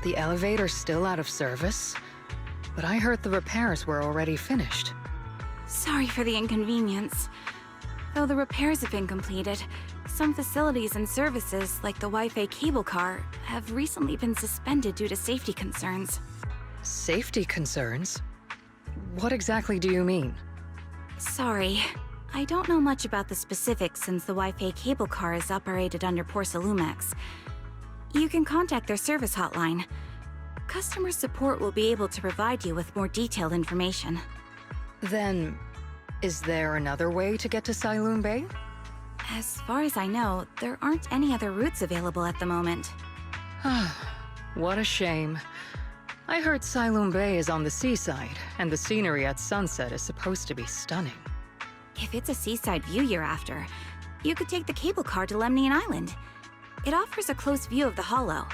The elevator's still out of service? But I heard the repairs were already finished. Sorry for the inconvenience. Though the repairs have been completed, some facilities and services, like the Wi-Fi cable car, have recently been suspended due to safety concerns. Safety concerns? What exactly do you mean? Sorry. I don't know much about the specifics since the Wi-Fi cable car is operated under Porcelumex. You can contact their service hotline. Customer support will be able to provide you with more detailed information. Then, is there another way to get to Sailoon Bay? As far as I know, there aren't any other routes available at the moment. What a shame. I heard Sailoon Bay is on the seaside, and the scenery at sunset is supposed to be stunning. If it's a seaside view you're after, you could take the cable car to Lemnian Island. It offers a close view of the hollow,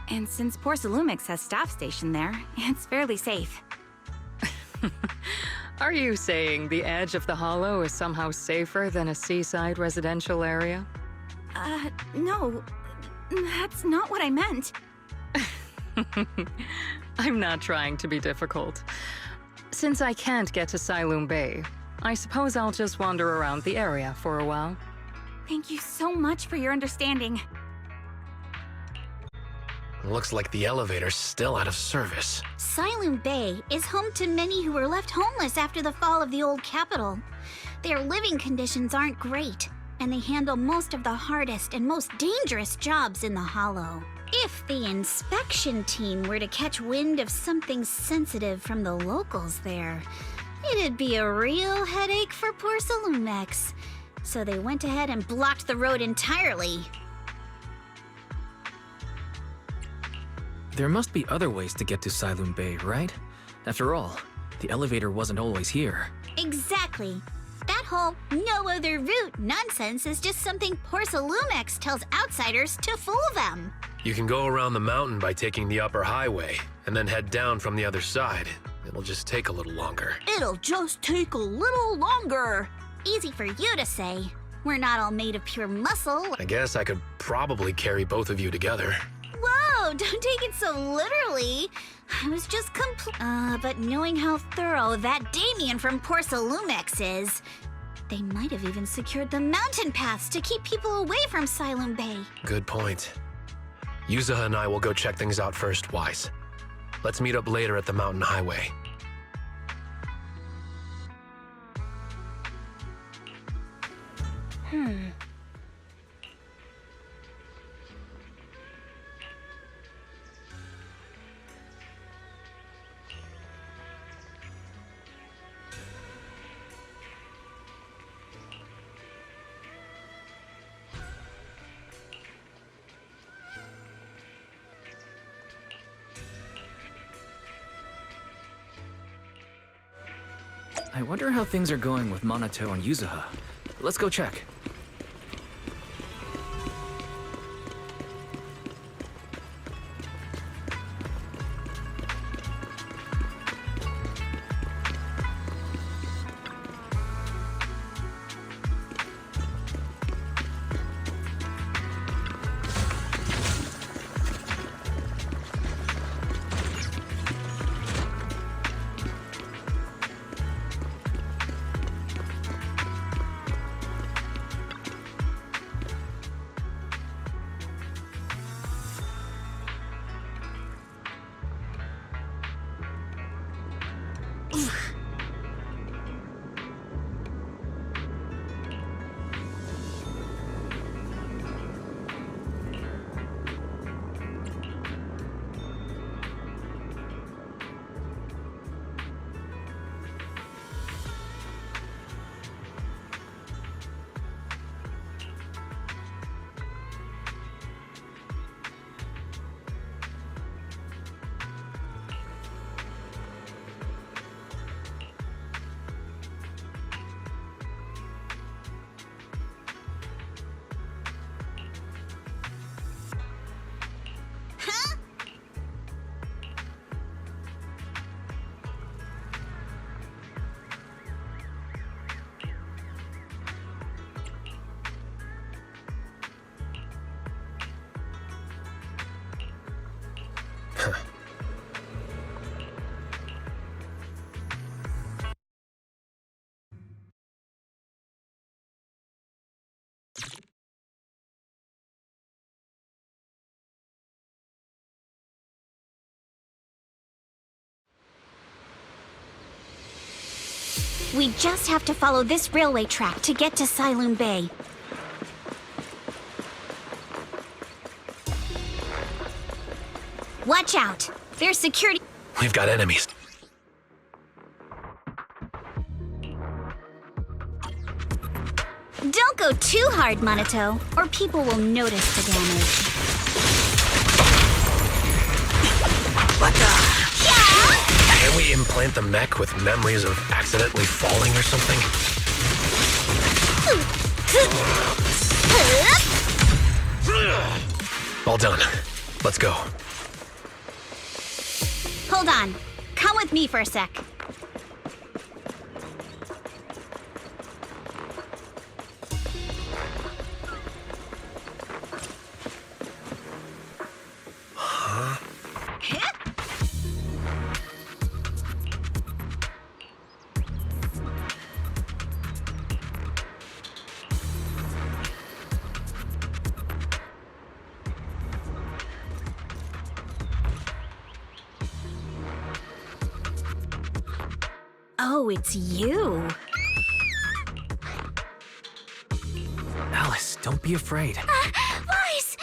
and since Porcelumex has staff stationed there, it's fairly safe. Are you saying the edge of the hollow is somehow safer than a seaside residential area? No. That's not what I meant. I'm not trying to be difficult. Since I can't get to Sailoon Bay, I suppose I'll just wander around the area for a while. Thank you so much for your understanding. Looks like the elevator's still out of service. Sailoon Bay is home to many who were left homeless after the fall of the old capital. Their living conditions aren't great, and they handle most of the hardest and most dangerous jobs in the Hollow. If the inspection team were to catch wind of something sensitive from the locals there, it'd be a real headache for Porcelumex. So they went ahead and blocked the road entirely. There must be other ways to get to Sailoon Bay, right? After all, the elevator wasn't always here. Exactly. That whole no other route nonsense is just something Porcelumex tells outsiders to fool them. You can go around the mountain by taking the upper highway, and then head down from the other side. It'll just take a little longer. It'll just take a little longer. Easy for you to say. We're not all made of pure muscle. I guess I could probably carry both of you together. Whoa, don't take it so literally. I was just but knowing how thorough that Damien from Porcelumex is, they might have even secured the mountain paths to keep people away from Sailoon Bay. Good point. Yuzuha and I will go check things out first, Wise. Let's meet up later at the mountain highway. I wonder how things are going with Minato and Yuzuha. Let's go check. We just have to follow this railway track to get to Sailoon Bay. Watch out! There's security. We've got enemies. Don't go too hard, Monato, or people will notice the damage. What the? Yeah! Can we implant the mech with memories of accidentally falling or something? All done. Let's go. Hold on. Come with me for a sec. Oh, it's you. Alice, don't be afraid. Weiss!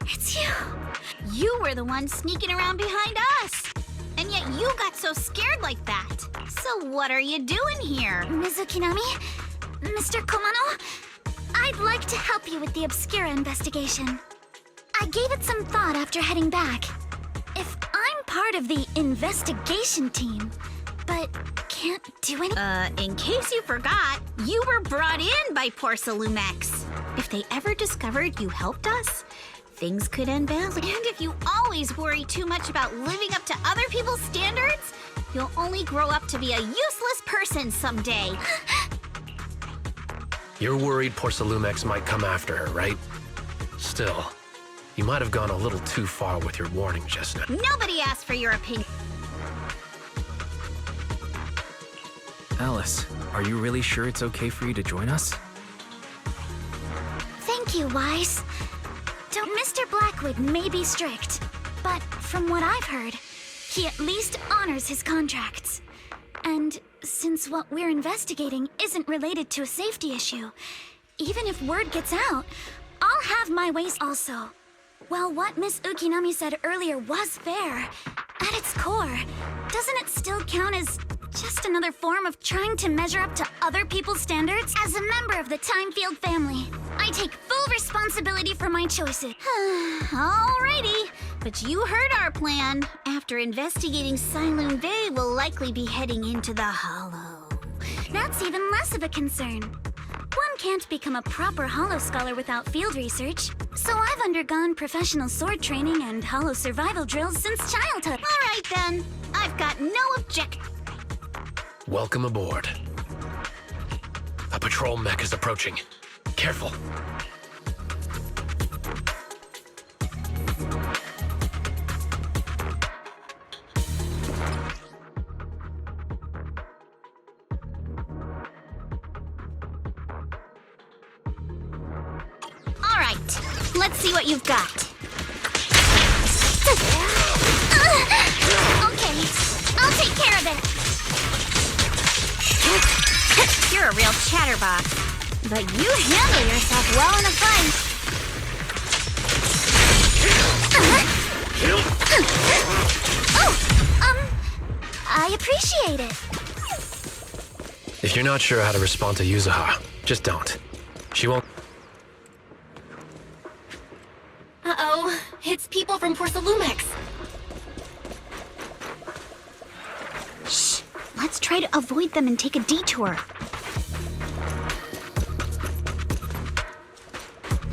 It's you. You were the one sneaking around behind us. And yet you got so scared like that. So what are you doing here? Mizukinami? Mr. Komano? I'd like to help you with the Obscura investigation. I gave it some thought after heading back. If I'm part of the investigation team, but can't do any— in case you forgot, you were brought in by Porcelumex. If they ever discovered you helped us, things could end badly. And if you always worry too much about living up to other people's standards, you'll only grow up to be a useless person someday. You're worried Porcelumex might come after her, right? Still, you might have gone a little too far with your warning just now. Nobody asked for your opinion. Alice, are you really sure it's okay for you to join us? Thank you, Weiss. Mr. Blackwood may be strict, but from what I've heard, he at least honors his contracts. And since what we're investigating isn't related to a safety issue, even if word gets out, I'll have my ways also. While what Miss Ukinami said earlier was fair, at its core, doesn't it still count as just another form of trying to measure up to other people's standards? As a member of the Timefield family, I take full responsibility for my choices. Alrighty, but you heard our plan. After investigating Sailoon Bay, we'll likely be heading into the Hollow. That's even less of a concern. One can't become a proper Hollow scholar without field research, so I've undergone professional sword training and Hollow survival drills since childhood. Alright then, I've got no objection. Welcome aboard. A patrol mech is approaching. Careful. Alright, let's see what you've got. Okay, I'll take care of it. You're a real chatterbox, but you handle yourself well in a fight. I appreciate it. If you're not sure how to respond to Yuzuha, just don't. She won't. Uh-oh, it's people from Porcelumex. Shh, let's try to avoid them and take a detour.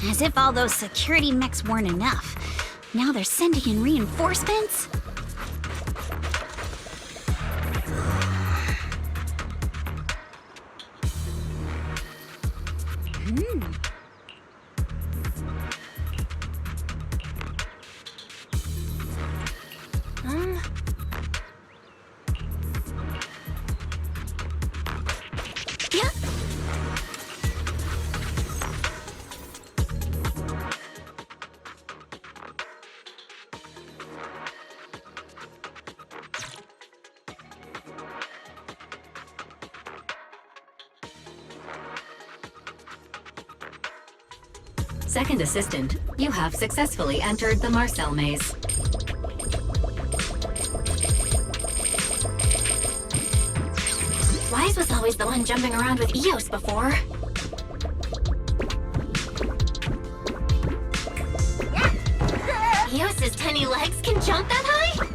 As if all those security mechs weren't enough. Now they're sending in reinforcements? Yeah. Second assistant, you have successfully entered the Marcel maze. Wise was always the one jumping around with Eos before. Eos's tiny legs can jump that high?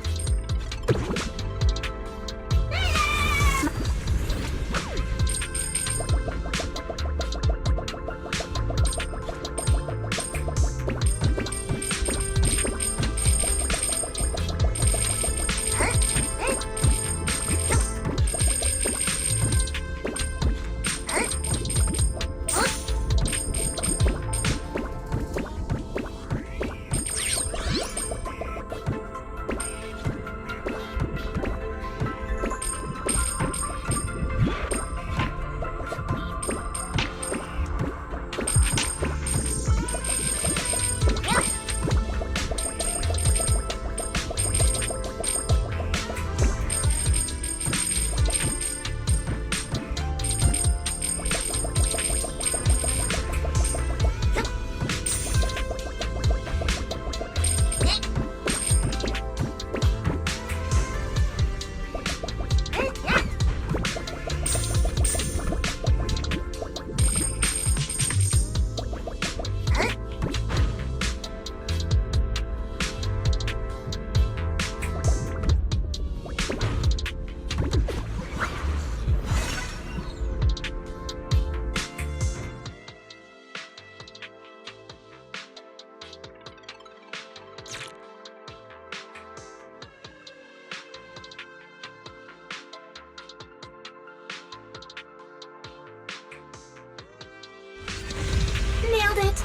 Nailed it.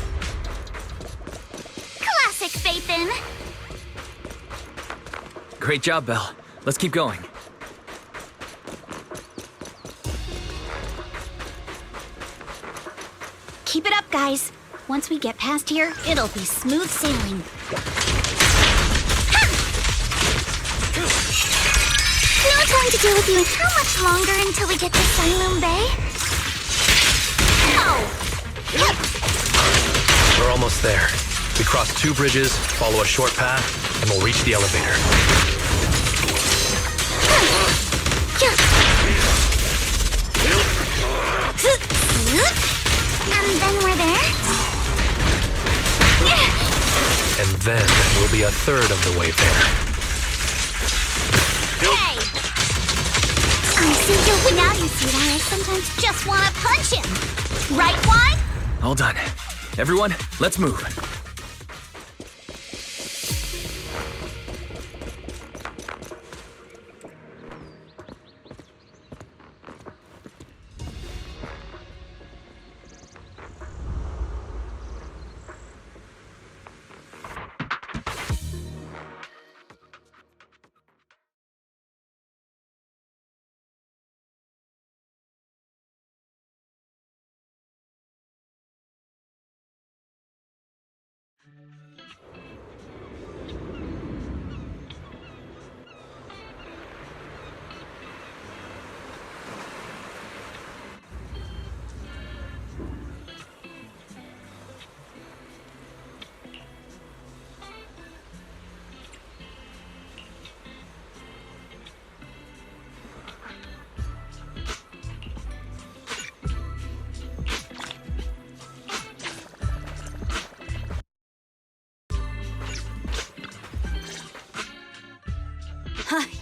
Classic Phaethon. Great job, Belle. Let's keep going. Keep it up, guys. Once we get past here, it'll be smooth sailing. Not going to deal with you in how much longer until we get to Siloam Bay? We're almost there. We cross 2 bridges, follow a short path, and we'll reach the elevator. And then we're there? And then we'll be a third of the way there. Hey! I see you. Now you see why I sometimes just want to punch him. Right, Wine? All done. Everyone, let's move.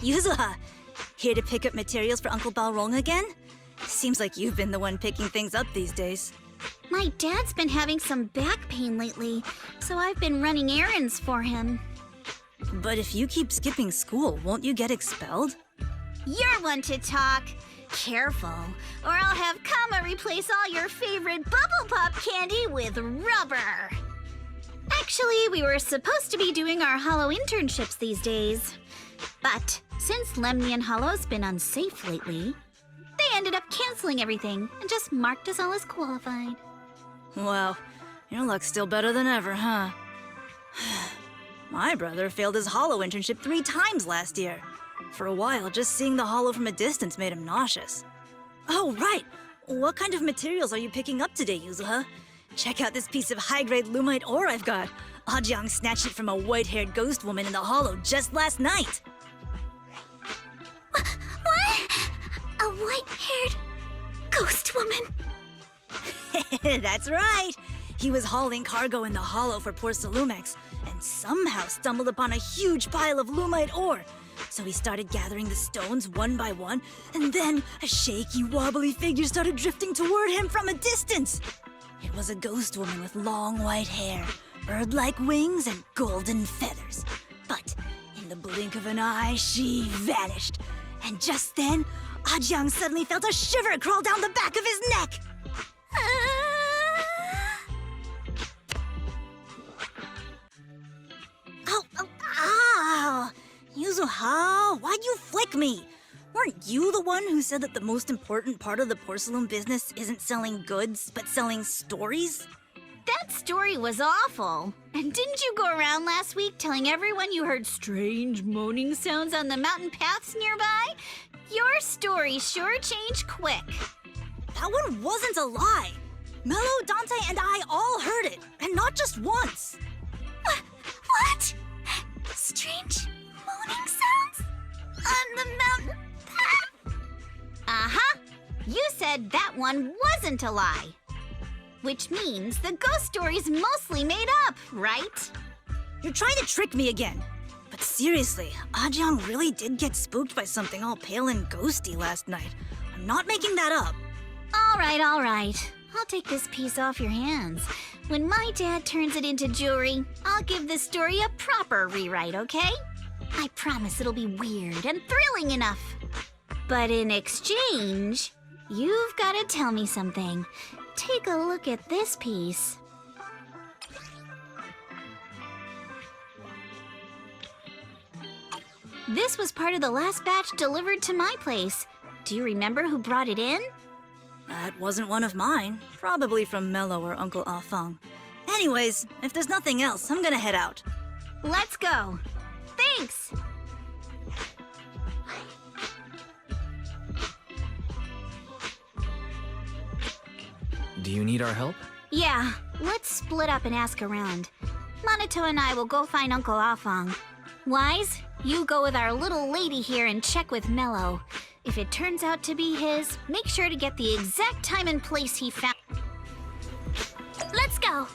Yuzuha, here to pick up materials for Uncle Balrog again? Seems like you've been the one picking things up these days. My dad's been having some back pain lately, so I've been running errands for him. But if you keep skipping school, won't you get expelled? You're one to talk. Careful, or I'll have Kama replace all your favorite Bubble Pop candy with rubber. Actually, we were supposed to be doing our Hollow internships these days. But since Lemnian Hollow's been unsafe lately, they ended up canceling everything and just marked us all as qualified. Wow, your luck's still better than ever, huh? My brother failed his Hollow internship 3 times last year. For a while, just seeing the Hollow from a distance made him nauseous. Oh, right! What kind of materials are you picking up today, Yuzuha? Check out this piece of high-grade lumite ore I've got. Ajang snatched it from a white-haired ghost woman in the hollow just last night. What? A white-haired ghost woman? That's right. He was hauling cargo in the hollow for poor Salumex, and somehow stumbled upon a huge pile of lumite ore. So he started gathering the stones one by one, and then a shaky, wobbly figure started drifting toward him from a distance. It was a ghost woman with long white hair, bird-like wings, and golden feathers. But in the blink of an eye, she vanished. And just then, Ajang suddenly felt a shiver crawl down the back of his neck. Ow! Yuzuha, why'd you flick me? Weren't you the one who said that the most important part of the porcelain business isn't selling goods, but selling stories? That story was awful. And didn't you go around last week telling everyone you heard strange moaning sounds on the mountain paths nearby? Your story sure changed quick. That one wasn't a lie. Mello, Dante, and I all heard it, and not just once. What? Strange moaning sounds? On the mountain path? Uh-huh. You said that one wasn't a lie. Which means the ghost story's mostly made up, right? You're trying to trick me again. But seriously, Ajang really did get spooked by something all pale and ghosty last night. I'm not making that up. All right, all right. I'll take this piece off your hands. When my dad turns it into jewelry, I'll give this story a proper rewrite, okay? I promise it'll be weird and thrilling enough. But in exchange, you've got to tell me something. Take a look at this piece. This was part of the last batch delivered to my place. Do you remember who brought it in? That wasn't one of mine. Probably from Mello or Uncle Afang. Anyways, if there's nothing else, I'm gonna head out. Let's go. Thanks. Do you need our help? Yeah, let's split up and ask around. Monato and I will go find Uncle Afang. Wise, you go with our little lady here and check with Mello. If it turns out to be his, make sure to get the exact time and place he found. Let's go.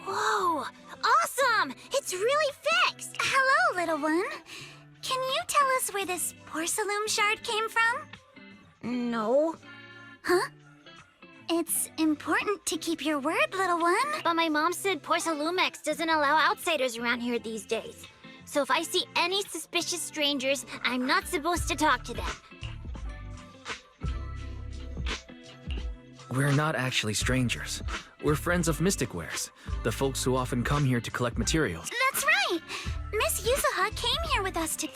Whoa! Awesome! It's really fixed! Hello, little one. Can you tell us where this porcelain shard came from? No. Huh? It's important to keep your word, little one. But my mom said Porcelumex doesn't allow outsiders around here these days. So if I see any suspicious strangers, I'm not supposed to talk to them. We're not actually strangers. We're friends of Mystic Wares, the folks who often come here to collect materials. That's right! Miss Yuzuha came here with us to...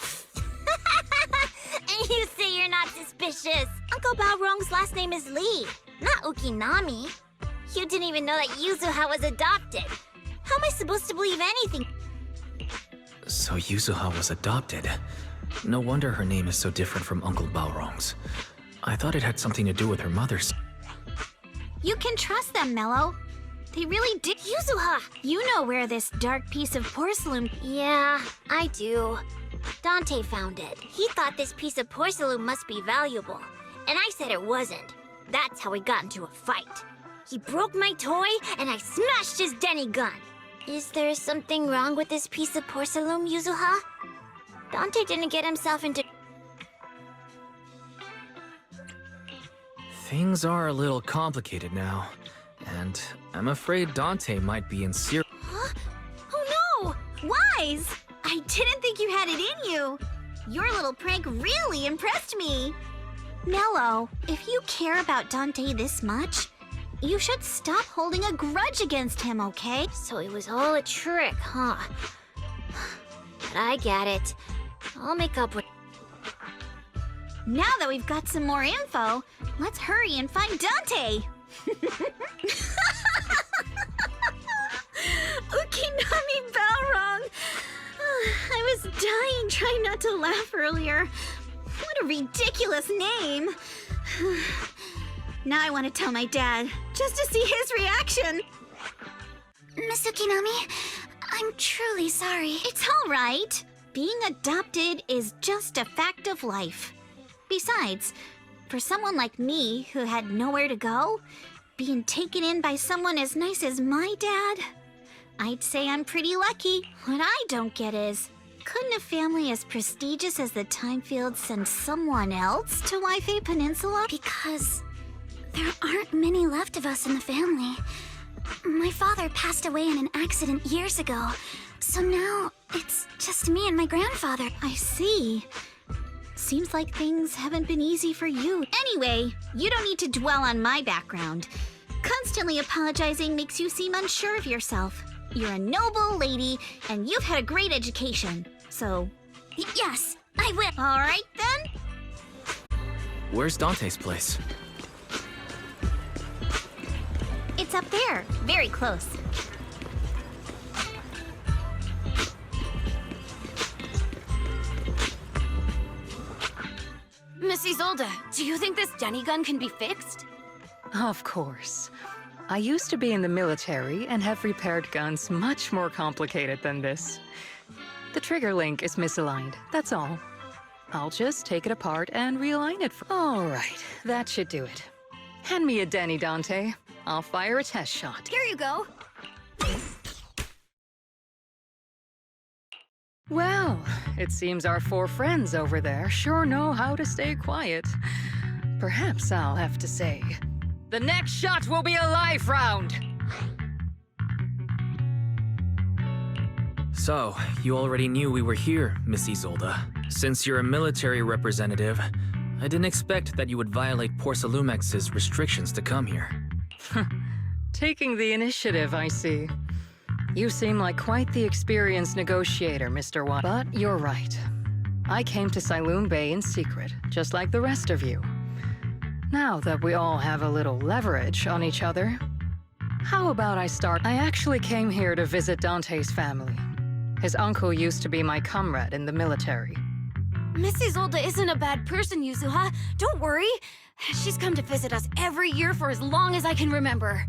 And you say you're not suspicious. Uncle Balrong's last name is Lee, not Ukinami. You didn't even know that Yuzuha was adopted. How am I supposed to believe anything? So Yuzuha was adopted. No wonder her name is so different from Uncle Balrong's. I thought it had something to do with her mother's. You can trust them, Mello. They really did. Yuzuha! You know where this dark piece of porcelain... Yeah, I do. Dante found it. He thought this piece of porcelain must be valuable, and I said it wasn't. That's how we got into a fight. He broke my toy, and I smashed his Denny gun. Is there something wrong with this piece of porcelain, Yuzuha? Dante didn't get himself into... Things are a little complicated now, and I'm afraid Dante might be in serious... Huh? Oh no! Wise! I didn't think you had it in you. Your little prank really impressed me. Mello, if you care about Dante this much, you should stop holding a grudge against him, okay? So it was all a trick, huh? But I get it. I'll make up with... Now that we've got some more info, let's hurry and find Dante! Ukinami Balrong! I was dying trying not to laugh earlier. What a ridiculous name! Now I want to tell my dad, just to see his reaction. Miss Ukinami, I'm truly sorry. It's all right. Being adopted is just a fact of life. Besides, for someone like me who had nowhere to go, being taken in by someone as nice as my dad, I'd say I'm pretty lucky. What I don't get is, couldn't a family as prestigious as the Timefields send someone else to Waifei Peninsula? Because there aren't many left of us in the family. My father passed away in an accident years ago, so now it's just me and my grandfather. I see. Seems like things haven't been easy for you. Anyway, you don't need to dwell on my background. Constantly apologizing makes you seem unsure of yourself. You're a noble lady, and you've had a great education. So, yes, I will. All right, then. Where's Dante's place? It's up there, very close. Miss Isolde, do you think this Denny gun can be fixed? Of course. I used to be in the military and have repaired guns much more complicated than this. The trigger link is misaligned, that's all. I'll just take it apart and realign it for— All right, that should do it. Hand me a Denny, Dante. I'll fire a test shot. Here you go. Well, it seems our four friends over there sure know how to stay quiet. Perhaps I'll have to say, the next shot will be a life round! So, you already knew we were here, Miss Isolde. Since you're a military representative, I didn't expect that you would violate Porcelumex's restrictions to come here. Taking the initiative, I see. You seem like quite the experienced negotiator, Mr. Watt. But you're right. I came to Sailoon Bay in secret, just like the rest of you. Now that we all have a little leverage on each other, how about I start? I actually came here to visit Dante's family. His uncle used to be my comrade in the military. Miss Isolde isn't a bad person, Yuzuha. Don't worry. She's come to visit us every year for as long as I can remember.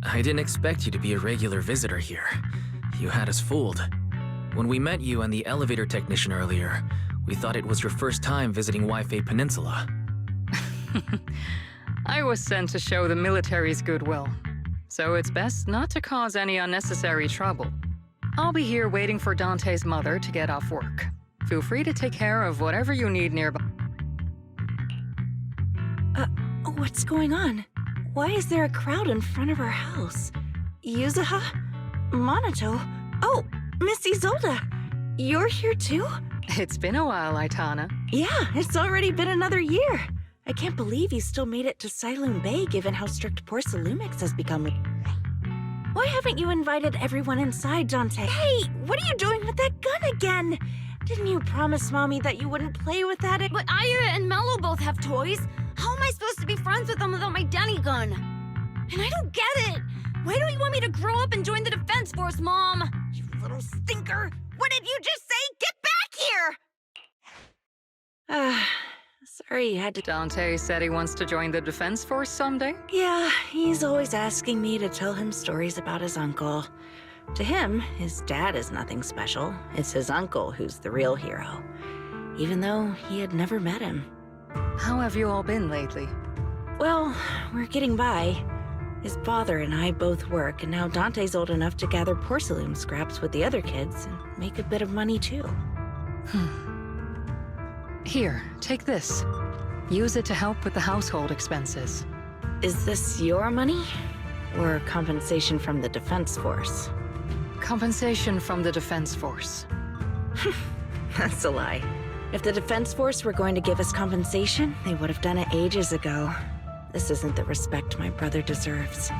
I didn't expect you to be a regular visitor here. You had us fooled. When we met you and the elevator technician earlier, we thought it was your first time visiting Waifei Peninsula. I was sent to show the military's goodwill, so it's best not to cause any unnecessary trouble. I'll be here waiting for Dante's mother to get off work. Feel free to take care of whatever you need nearby. What's going on? Why is there a crowd in front of our house? Yuzuha? Monato? Oh, Miss Isolde! You're here too? It's been a while, Aitana. Yeah, it's already been another year. I can't believe you still made it to Siloon Bay given how strict Porcelumix has become. Why haven't you invited everyone inside, Dante? Hey, what are you doing with that gun again? Didn't you promise Mommy that you wouldn't play with that? But Aya and Mello both have toys. How am I supposed to be friends with them without my Denny gun? And I don't get it. Why don't you want me to grow up and join the Defense Force, Mom? You little stinker! What did you just say? Get back here! Sorry you had to... Dante said he wants to join the Defense Force someday? Yeah, he's always asking me to tell him stories about his uncle. To him, his dad is nothing special. It's his uncle who's the real hero, even though he had never met him. How have you all been lately? Well, we're getting by. His father and I both work, and now Dante's old enough to gather porcelain scraps with the other kids and make a bit of money too. Here, take this. Use it to help with the household expenses. Is this your money? Or compensation from the Defense Force? Compensation from the Defense Force. That's a lie. If the Defense Force were going to give us compensation, they would have done it ages ago. This isn't the respect my brother deserves.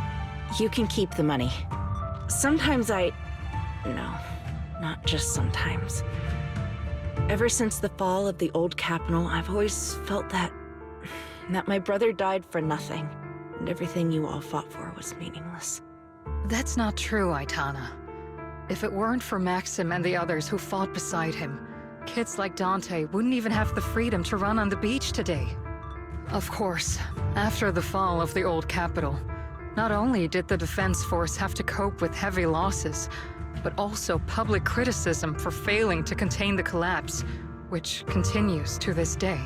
You can keep the money. Sometimes No, not just sometimes. Ever since the fall of the old capital, I've always felt that my brother died for nothing, and everything you all fought for was meaningless. That's not true, Aitana. If it weren't for Maxim and the others who fought beside him, kids like Dante wouldn't even have the freedom to run on the beach today. Of course, after the fall of the old capital, not only did the Defense Force have to cope with heavy losses, but also public criticism for failing to contain the collapse, which continues to this day.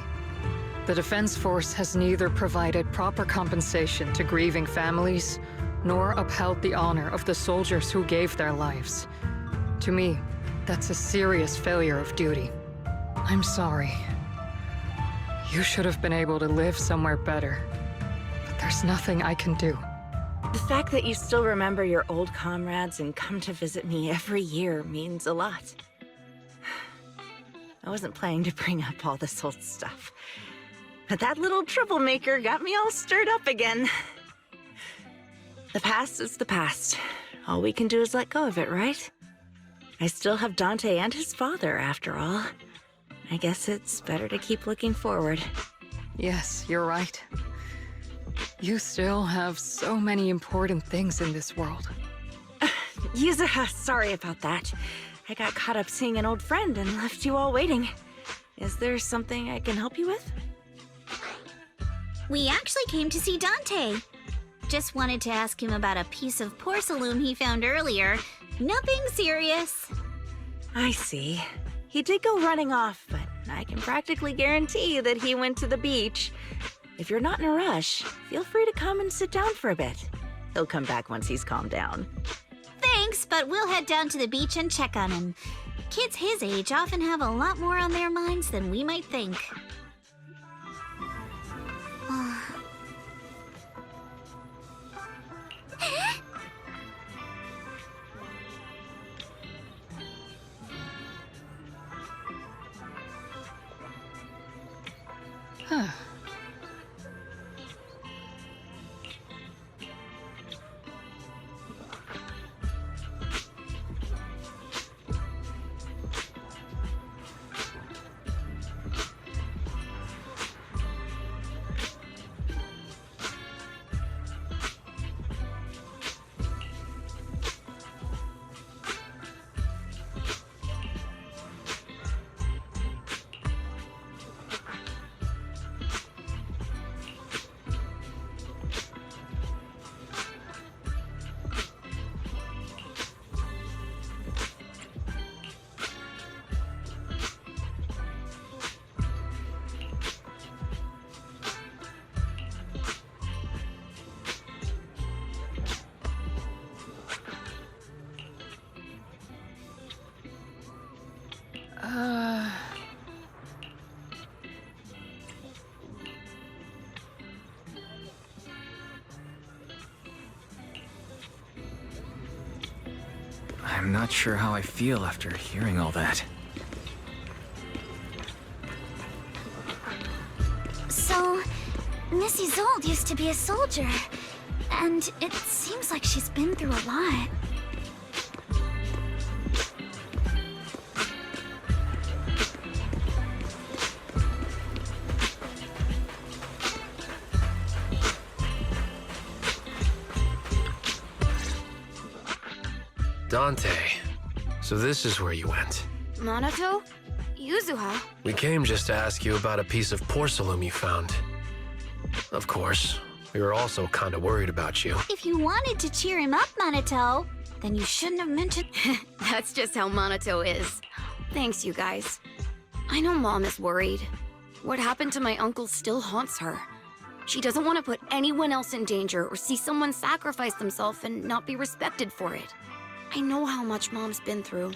The Defense Force has neither provided proper compensation to grieving families, nor upheld the honor of the soldiers who gave their lives. To me, that's a serious failure of duty. I'm sorry. You should have been able to live somewhere better, but there's nothing I can do. The fact that you still remember your old comrades and come to visit me every year means a lot. I wasn't planning to bring up all this old stuff, but that little troublemaker got me all stirred up again. The past is the past. All we can do is let go of it, right? I still have Dante and his father, after all. I guess it's better to keep looking forward. Yes, you're right. You still have so many important things in this world. Yuzuha, sorry about that. I got caught up seeing an old friend and left you all waiting. Is there something I can help you with? We actually came to see Dante. Just wanted to ask him about a piece of porcelain he found earlier. Nothing serious. I see. He did go running off, but I can practically guarantee that he went to the beach. If you're not in a rush, feel free to come and sit down for a bit. He'll come back once he's calmed down. Thanks, but we'll head down to the beach and check on him. Kids his age often have a lot more on their minds than we might think. Huh. I'm not sure how I feel after hearing all that. So, Missy Zold used to be a soldier, and it seems like she's been through a lot. Dante, so this is where you went. Minato? Yuzuha? We came just to ask you about a piece of porcelain you found. Of course, we were also kind of worried about you. If you wanted to cheer him up, Minato, then you shouldn't have mentioned... That's just how Minato is. Thanks, you guys. I know Mom is worried. What happened to my uncle still haunts her. She doesn't want to put anyone else in danger or see someone sacrifice themselves and not be respected for it. I know how much Mom's been through.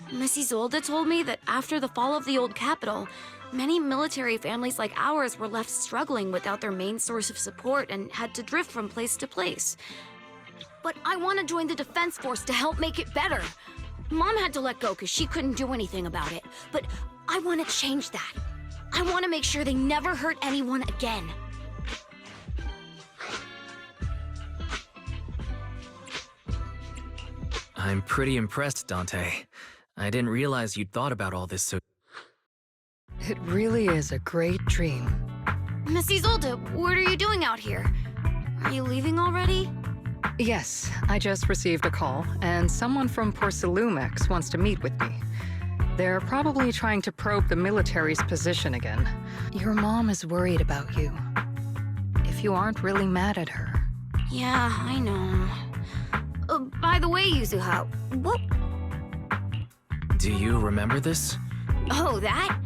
Mrs. Zolda told me that after the fall of the old capital, many military families like ours were left struggling without their main source of support and had to drift from place to place. But I want to join the defense force to help make it better. Mom had to let go because she couldn't do anything about it, but I want to change that. I want to make sure they never hurt anyone again. I'm pretty impressed, Dante. I didn't realize you'd thought about all this so... It really is a great dream. Mrs. Zolda, what are you doing out here? Are you leaving already? Yes, I just received a call, and someone from Porcelumex wants to meet with me. They're probably trying to probe the military's position again. Your mom is worried about you. If you aren't really mad at her. Yeah, I know. By the way, Yuzuha, what? Do you remember this? Oh, that?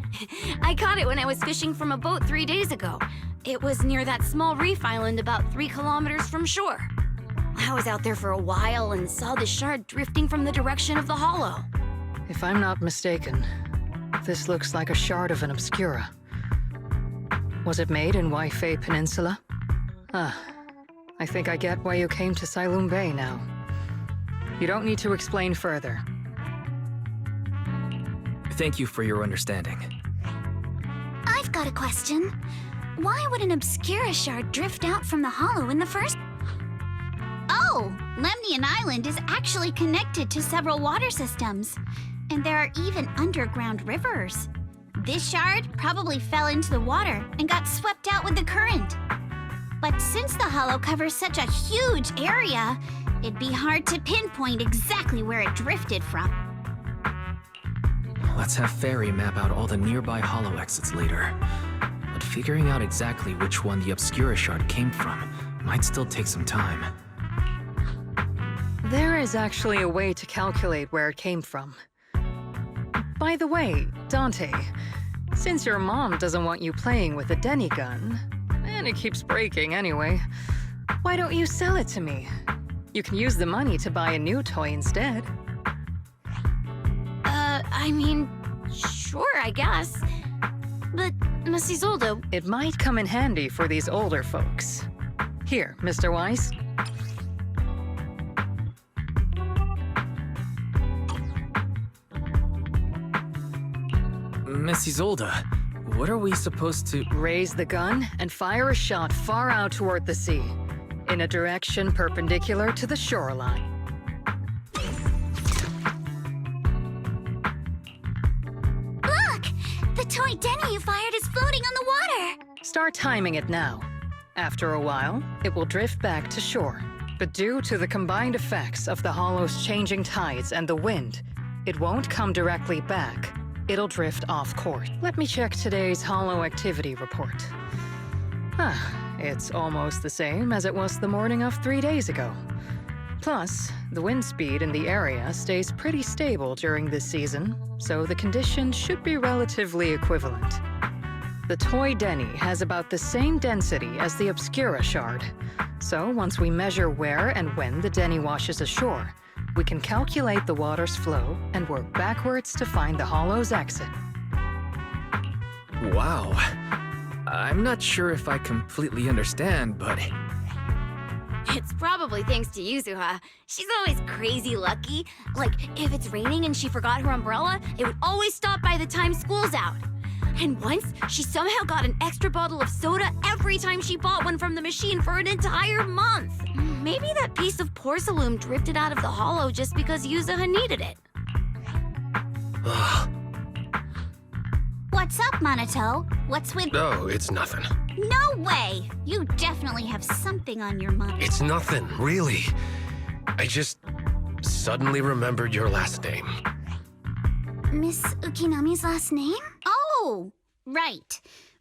I caught it when I was fishing from a boat 3 days ago. It was near that small reef island about 3 kilometers from shore. I was out there for a while and saw the shard drifting from the direction of the hollow. If I'm not mistaken, this looks like a shard of an Obscura. Was it made in Waifei Peninsula? Ah, I think I get why you came to Sailoon Bay now. You don't need to explain further. Thank you for your understanding. I've got a question. Why would an Obscura shard drift out from the hollow in the first... Oh, Lemnian Island is actually connected to several water systems. And there are even underground rivers. This shard probably fell into the water and got swept out with the current. But since the hollow covers such a huge area, it'd be hard to pinpoint exactly where it drifted from. Let's have Fairy map out all the nearby hollow exits later. But figuring out exactly which one the Obscura shard came from might still take some time. There is actually a way to calculate where it came from. By the way, Dante, since your mom doesn't want you playing with a Denny gun, and it keeps breaking anyway, why don't you sell it to me? You can use the money to buy a new toy instead. I mean, sure, I guess. But, Mrs. Zolda... It might come in handy for these older folks. Here, Mr. Weiss. Mrs. Zolda, what are we supposed to... Raise the gun and fire a shot far out toward the sea, in a direction perpendicular to the shoreline. Look! The toy Denny you fired is floating on the water! Start timing it now. After a while, it will drift back to shore. But due to the combined effects of the hollow's changing tides and the wind, it won't come directly back. It'll drift off course. Let me check today's hollow activity report. It's almost the same as it was the morning of 3 days ago. Plus, the wind speed in the area stays pretty stable during this season, so the conditions should be relatively equivalent. The toy Denny has about the same density as the Obscura shard, so once we measure where and when the Denny washes ashore, we can calculate the water's flow and work backwards to find the hollow's exit. Wow. I'm not sure if I completely understand, but... It's probably thanks to Yuzuha. She's always crazy lucky. Like, if it's raining and she forgot her umbrella, it would always stop by the time school's out. And once, she somehow got an extra bottle of soda every time she bought one from the machine for an entire month. Maybe that piece of porcelain drifted out of the hollow just because Yuzuha needed it. What's up, Monato? What's with... No, it's nothing. No way! You definitely have something on your mind. It's nothing, really. I just suddenly remembered your last name. Miss Ukinami's last name? Oh, right.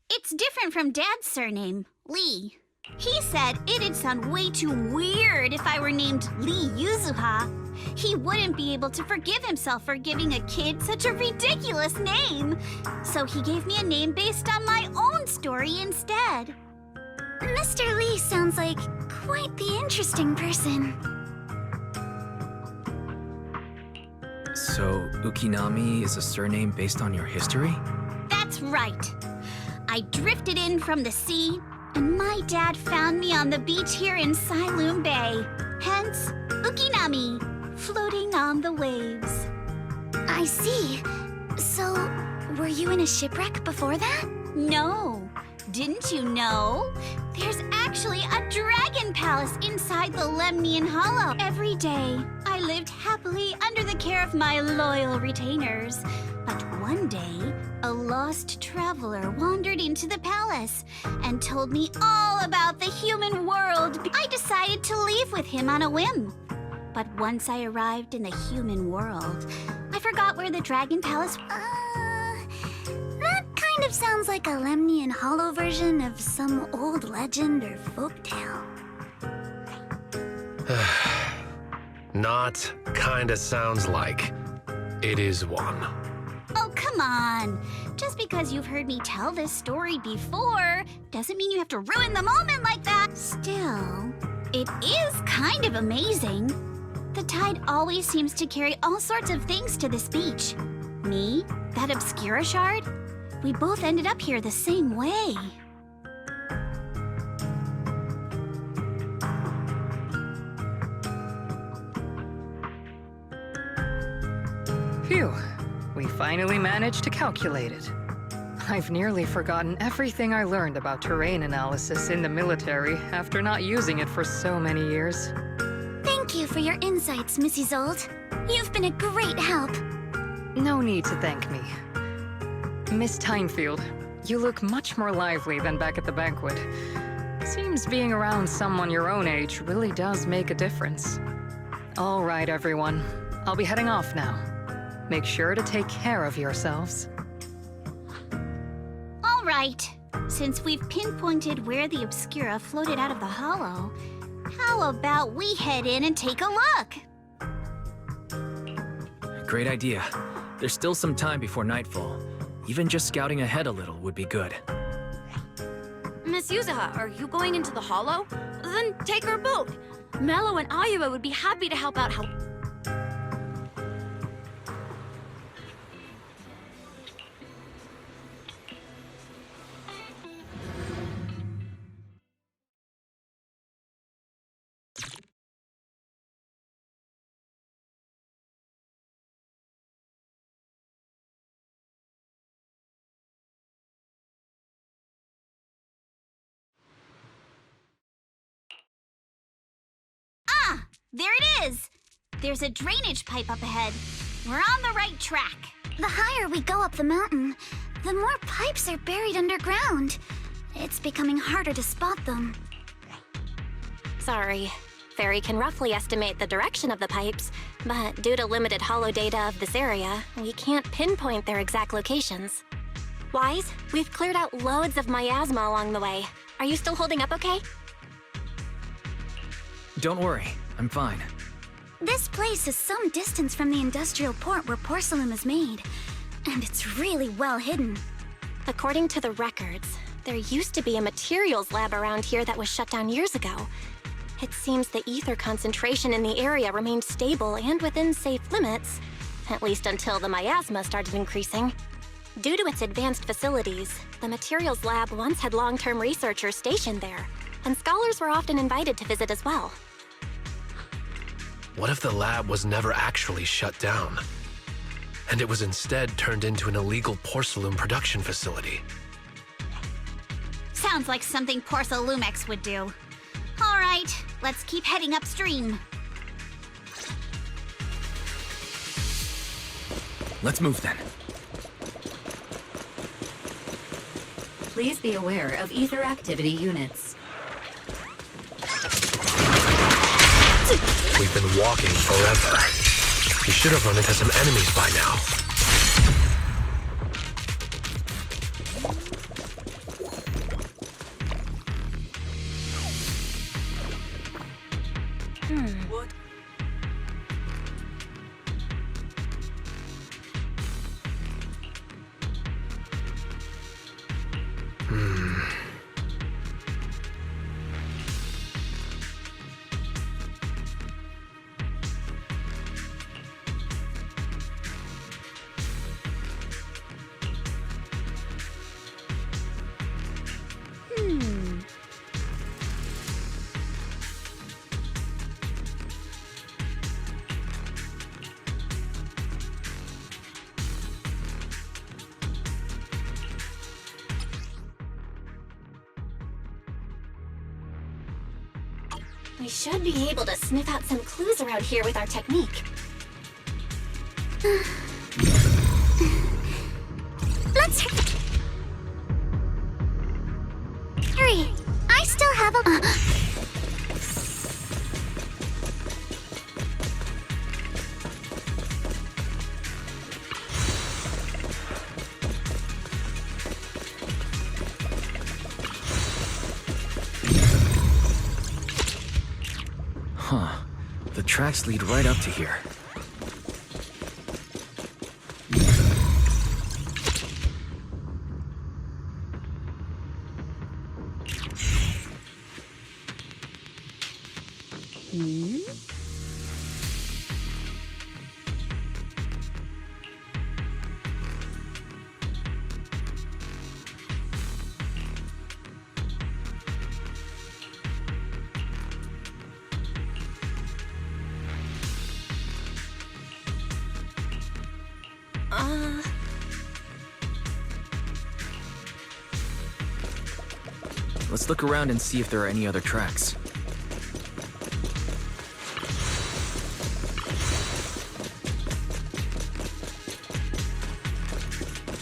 It's different from Dad's surname, Lee. He said it'd sound way too weird if I were named Lee Yuzuha. He wouldn't be able to forgive himself for giving a kid such a ridiculous name. So he gave me a name based on my own story instead. Mr. Lee sounds like quite the interesting person. So, Ukinami is a surname based on your history? That's right. I drifted in from the sea, and my dad found me on the beach here in Sailoon Bay. Hence, Ukinami, floating on the waves. I see. So, were you in a shipwreck before that? No. Didn't you know? There's actually a dragon palace inside the Lemnian Hollow. Every day, I lived happily under the care of my loyal retainers. But one day, a lost traveler wandered into the palace and told me all about the human world. I decided to leave with him on a whim. But once I arrived in the human world, I forgot where the dragon palace was. That kind of sounds like a Lemnian Hollow version of some old legend or folktale. Not kinda sounds like. It is one. Oh, come on. Just because you've heard me tell this story before doesn't mean you have to ruin the moment like that. Still, it is kind of amazing. The tide always seems to carry all sorts of things to this beach. Me, that Obscura shard, we both ended up here the same way. Phew. We finally managed to calculate it. I've nearly forgotten everything I learned about terrain analysis in the military after not using it for so many years. Thank you for your insights, Miss Isolde. You've been a great help. No need to thank me. Miss Tynefield, you look much more lively than back at the banquet. Seems being around someone your own age really does make a difference. All right, everyone. I'll be heading off now. Make sure to take care of yourselves. All right. Since we've pinpointed where the Obscura floated out of the hollow, how about we head in and take a look? Great idea. There's still some time before nightfall. Even just scouting ahead a little would be good. Miss Yuzuha, are you going into the hollow? Then take our boat. Mello and Ayuba would be happy to help out how... There it is! There's a drainage pipe up ahead. We're on the right track. The higher we go up the mountain, the more pipes are buried underground. It's becoming harder to spot them. Sorry. Fairy can roughly estimate the direction of the pipes, but due to limited hollow data of this area, we can't pinpoint their exact locations. Wise, we've cleared out loads of miasma along the way. Are you still holding up okay? Don't worry, I'm fine. This place is some distance from the industrial port where porcelain is made, and it's really well hidden. According to the records, there used to be a materials lab around here that was shut down years ago. It seems the ether concentration in the area remained stable and within safe limits, at least until the miasma started increasing. Due to its advanced facilities, the materials lab once had long-term researchers stationed there. and scholars were often invited to visit as well. What if the lab was never actually shut down, and it was instead turned into an illegal porcelain production facility? Sounds like something Porcelumex would do. All right, let's keep heading upstream. Let's move then. Please be aware of ether activity units. We've been walking forever. We should have run into some enemies by now. What? We should be able to sniff out some clues around here with our technique. Let's hurry. I still have a... Huh. The tracks lead right up to here. Let's look around and see if there are any other tracks.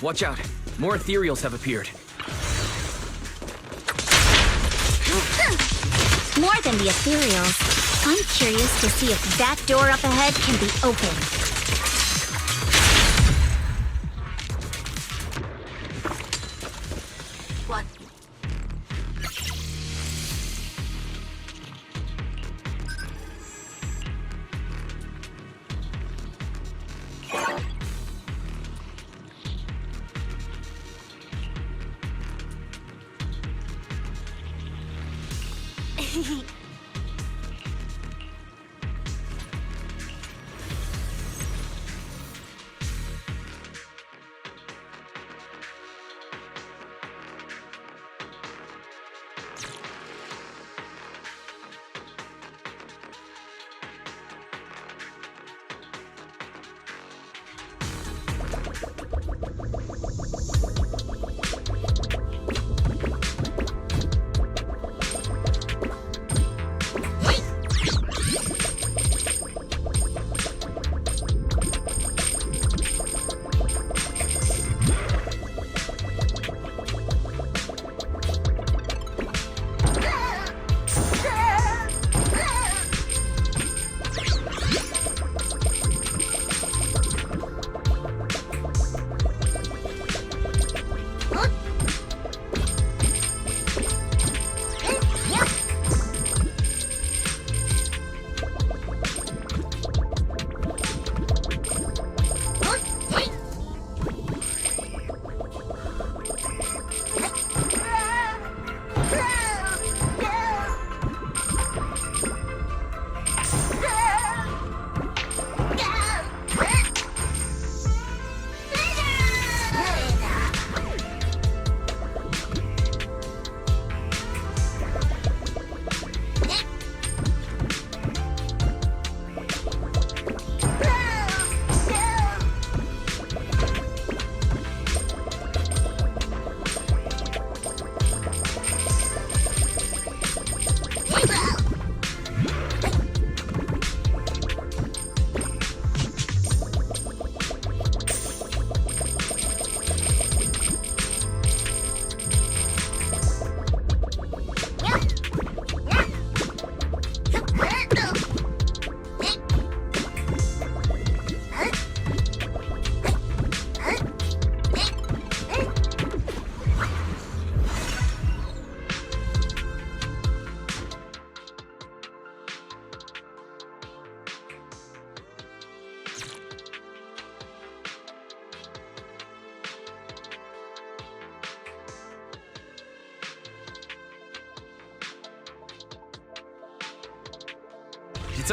Watch out! More ethereals have appeared. More than the ethereals. I'm curious to see if that door up ahead can be opened. What?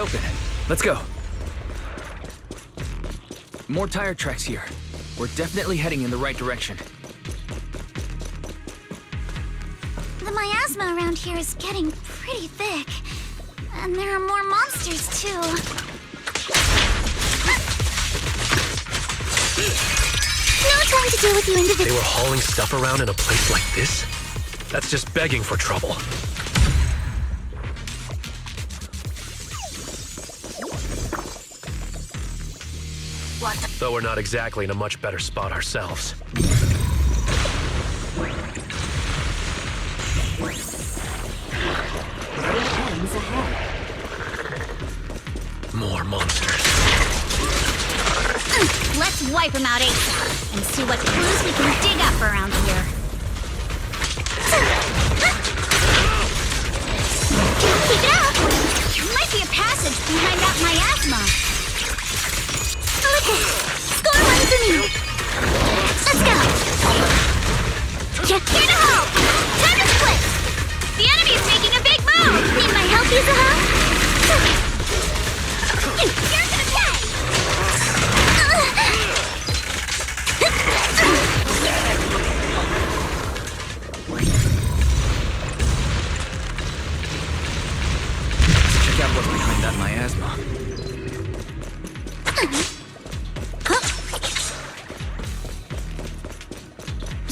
It's open. Let's go. More tire tracks here. We're definitely heading in the right direction. The miasma around here is getting pretty thick. And there are more monsters, too. No time to deal with you individually. They were hauling stuff around in a place like this? That's just begging for trouble. Though we're not exactly in a much better spot ourselves. Ends ahead. More monsters. Let's wipe them out ASAP and see what clues we can dig up around here. Keep it up! There might be a passage behind that miasma. Okay, score one for me. Let's go. Here to help! Time to split! The enemy is making a big move! Need my help, Yuzuha? You're gonna pay! Check out what's behind that miasma.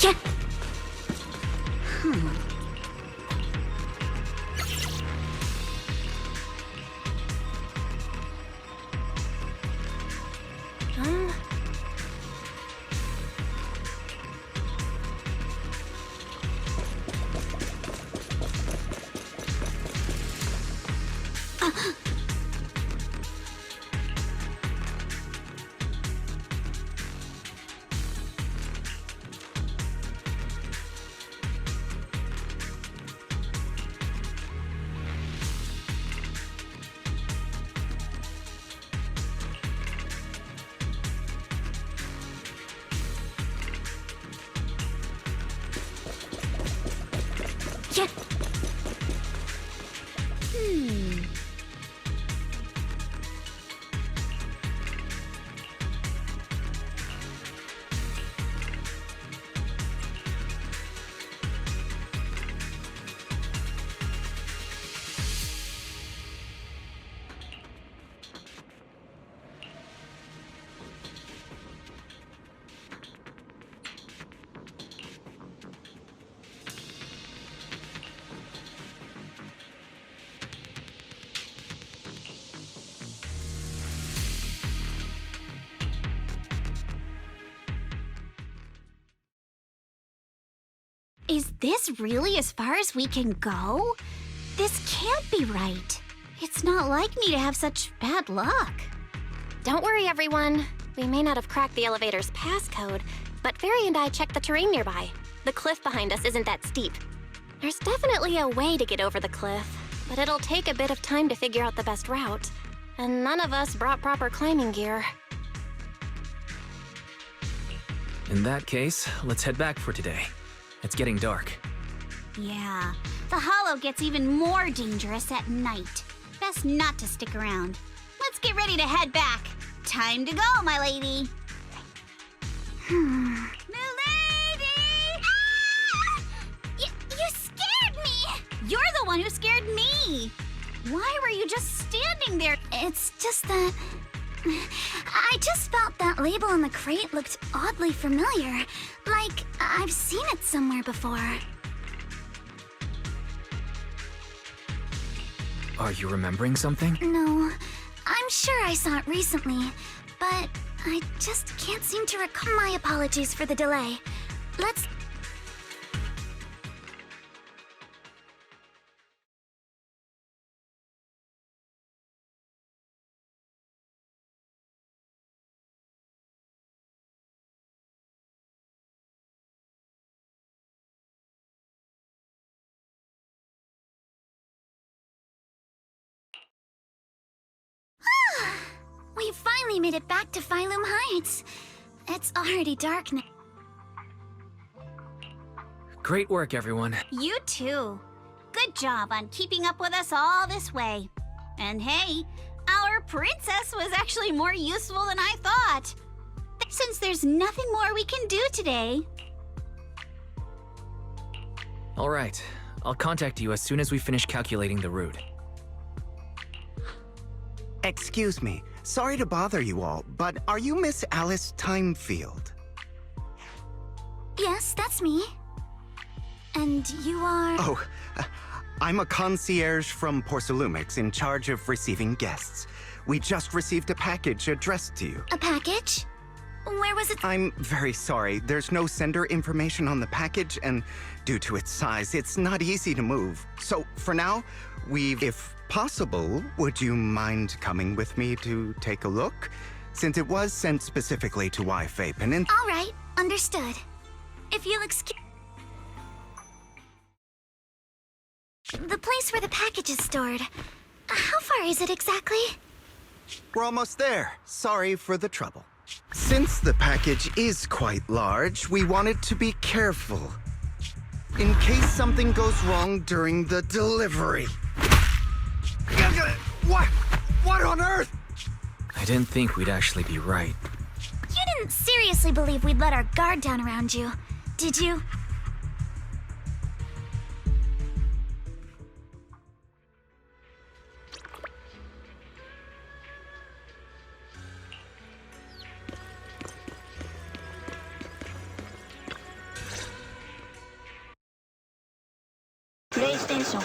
Yeah. Is this really as far as we can go? This can't be right. It's not like me to have such bad luck. Don't worry, everyone. We may not have cracked the elevator's passcode, but Fairy and I checked the terrain nearby. The cliff behind us isn't that steep. There's definitely a way to get over the cliff, but it'll take a bit of time to figure out the best route. And none of us brought proper climbing gear. In that case, let's head back for today. It's getting dark. Yeah, the hollow gets even more dangerous at night. Best not to stick around. Let's get ready to head back. Time to go, my lady. My lady! Ah! You scared me! You're the one who scared me. Why were you just standing there? It's just that... I just felt that label on the crate looked oddly familiar. Like, I've seen it somewhere before. Are you remembering something? No, I'm sure I saw it recently, but I just can't seem to recall. My apologies for the delay. Let's... We finally made it back to Phylum Heights. It's already dark now. Great work, everyone. You too. Good job on keeping up with us all this way. And hey, Our princess was actually more useful than I thought. Since there's nothing more we can do today. All right. I'll contact you as soon as we finish calculating the route. Excuse me. Sorry to bother you all, but are you Miss Alice Timefield? Yes, that's me. And you are... Oh, I'm a concierge from Porcelumix in charge of receiving guests. We just received a package addressed to you. A package? Where was it? I'm very sorry. There's no sender information on the package, and due to its size, it's not easy to move. So, for now, if possible, would you mind coming with me to take a look? Since it was sent specifically to Wi-Fi Peninsula. All right, understood. If you'll excuse... The place where the package is stored. How far is it exactly? We're almost there. Sorry for the trouble. Since the package is quite large, we wanted to be careful. In case something goes wrong during the delivery. What? What on earth? I didn't think we'd actually be right. You didn't seriously believe we'd let our guard down around you, did you? PlayStation